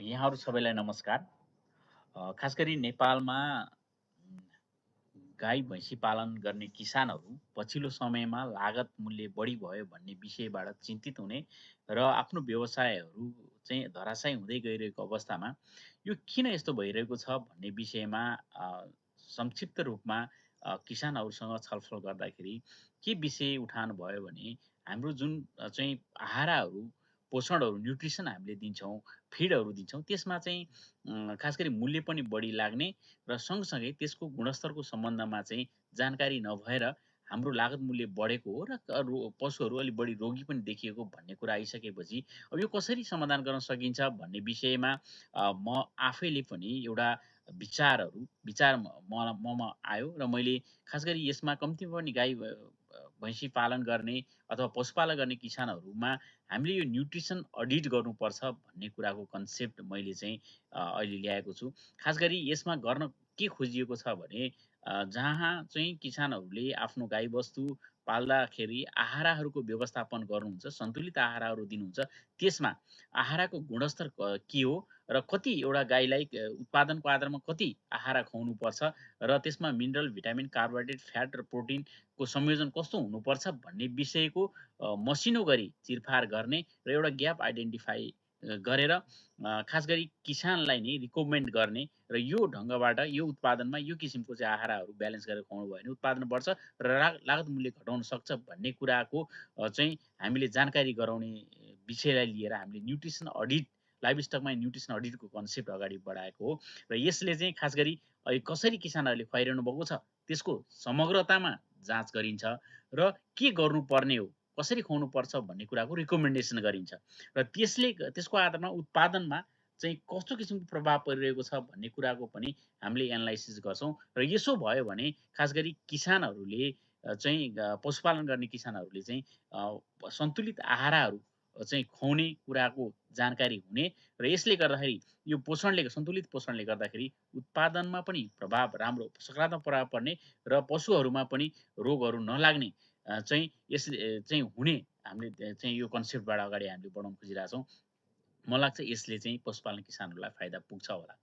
यहाँहरू सबैलाई नमस्कार। खास गरी नेपालमा गाई भैँसी पालन गर्ने किसानहरू पछिल्लो समयमा लागत मूल्य बढी भयो भन्ने विषयबाट चिन्तित हुने र आफ्नो व्यवसायहरू चाहिँ धराशायी हुँदै गइरहेको अवस्थामा यो किन यस्तो भइरहेको छ भन्ने विषयमा संक्षिप्त रूपमा किसानहरूसँग छलफल गर्दाखेरि के विषय उठान भयो भने हाम्रो जुन चाहिँ आहाराहरू, पोषणहरू, न्युट्रिसन हामीले दिन्छौँ, फिडहरू दिन्छौँ, त्यसमा चाहिँ खास गरी मूल्य पनि बढी लाग्ने र सँगसँगै त्यसको गुणस्तरको सम्बन्धमा चाहिँ जानकारी नभएर हाम्रो लागत मूल्य बढेको हो र पशुहरू अलिक बढी रोगी पनि देखिएको भन्ने कुरा आइसकेपछि अब यो कसरी समाधान गर्न सकिन्छ भन्ने विषयमा म आफैले पनि एउटा विचार ममा आयो र मैले खास गरी यसमा कम्ती पनि गाई भैँसी पालन गर्ने अथवा पशुपालन गर्ने किसानहरूमा हामीले यो न्युट्रिसन अडिट गर्नुपर्छ भन्ने कुराको कन्सेप्ट मैले चाहिँ अहिले ल्याएको छु। खास गरी यसमा गर्न के खोजिएको छ भने जहाँ चाहिँ किसानहरूले आफ्नो गाईबस्तु पाल्दाखेरि आहाराहरूको व्यवस्थापन गर्नुहुन्छ, सन्तुलित आहाराहरू दिनुहुन्छ। त्यसमा आहाराको गुणस्तर के हो र कति एउटा गाईलाई उत्पादनको आधारमा कति आहारा खुवाउनुपर्छ र त्यसमा मिनरल, भिटामिन, कार्बोहाइड्रेट, फ्याट र प्रोटिनको संयोजन कस्तो हुनुपर्छ भन्ने विषयको मसिनो गरी चिरफार गर्ने र एउटा ग्याप आइडेन्टिफाई गरेर खास गरी किसानलाई नै रिकमेन्ड गर्ने र यो ढङ्गबाट यो उत्पादनमा यो किसिमको चाहिँ आहाराहरू ब्यालेन्स गरेर खुवाउनु भयो भने उत्पादन बढ्छ र लागत मूल्य घटाउन सक्छ भन्ने कुराको चाहिँ हामीले जानकारी गराउने विषयलाई लिएर हामीले न्युट्रिसन अडिट लाइभस्टकमा न्युट्रिसन अडिटको कन्सेप्ट अगाडि बढाएको हो र यसले चाहिँ खास गरी कसरी किसानहरूले खुवाइरहनु भएको छ त्यसको समग्रतामा जाँच गरिन्छ र के गर्नुपर्ने हो, कसरी खुवाउनुपर्छ भन्ने कुराको रिकमेन्डेसन गरिन्छ र त्यसको आधारमा उत्पादनमा चाहिँ कस्तो किसिमको प्रभाव परिरहेको छ भन्ने कुराको पनि हामीले एनालाइसिस गर्छौँ र यसो भयो भने खास गरी किसानहरूले चाहिँ पशुपालन गर्ने किसानहरूले चाहिँ सन्तुलित आहाराहरू चाहिँ खुवाउने कुराको जानकारी हुने र यसले गर्दाखेरि यो सन्तुलित पोषणले गर्दाखेरि उत्पादनमा पनि राम्रो सकारात्मक प्रभाव पर्ने र पशुहरूमा पनि रोगहरू नलाग्ने चाहिँ यसले चाहिँ हुने हामीले चाहिँ यो कन्सेप्टबाट अगाडि हामीले बढाउन खोजिरहेछौँ। मलाई लाग्छ यसले चाहिँ पशुपालन किसानहरूलाई फाइदा पुग्छ होला।